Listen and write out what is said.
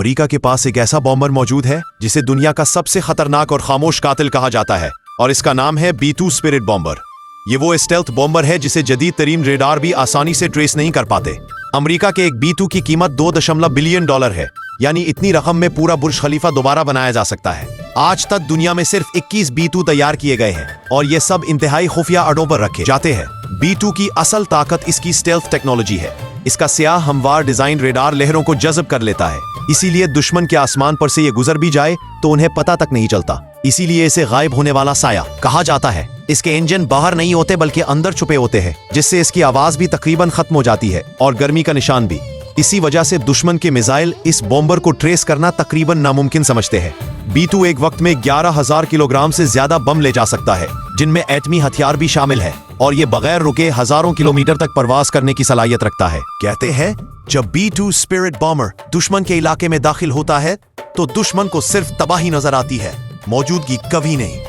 America के पास एक ऐसा बॉम्बर मौजूद है जिसे दुनिया का सबसे खतरनाक और खामोश कातिल कहा जाता है, और इसका नाम है B-2 स्पिरिट बॉम्बर। ये वो स्टेल्थ बॉम्बर है जिसे जदीद तरीन रेडार भी आसानी से ट्रेस नहीं कर पाते। अमेरिका के एक B-2 की कीमत $2 बिलियन है, यानी इतनी रकम में पूरा बुर्ज खलीफा दोबारा बनाया जा सकता है। आज तक दुनिया में सिर्फ 21 B-2 तैयार किए गए हैं और ये सब इंतहाई खुफिया अड्डों पर रखे जाते हैं। B-2 की असल ताकत इसकी स्टेल्थ टेक्नोलॉजी है। इसका स्याह हमवार डिजाइन रेडार लहरों को जज़ब कर लेता है, इसीलिए दुश्मन के आसमान पर से ये गुजर भी जाए तो उन्हें पता तक नहीं चलता। इसीलिए इसे गायब होने वाला साया कहा जाता है। इसके इंजन बाहर नहीं होते बल्कि अंदर छुपे होते हैं, जिससे इसकी आवाज भी तकरीबन खत्म हो जाती है और गर्मी का निशान भी। इसी वजह से दुश्मन के मिसाइल इस बॉम्बर को ट्रेस करना तकरीबन नामुमकिन समझते हैं। B-2 एक वक्त में 11,000 किलोग्राम से ज्यादा बम ले जा सकता है, जिनमें एटमी हथियार भी शामिल है, और ये बगैर रुके हजारों किलोमीटर तक परवाज करने की सलाहियत रखता है। कहते हैं जब B-2 स्पिरिट बॉम्बर दुश्मन के इलाके में दाखिल होता है तो दुश्मन को सिर्फ तबाही नजर आती है, मौजूदगी कभी नहीं।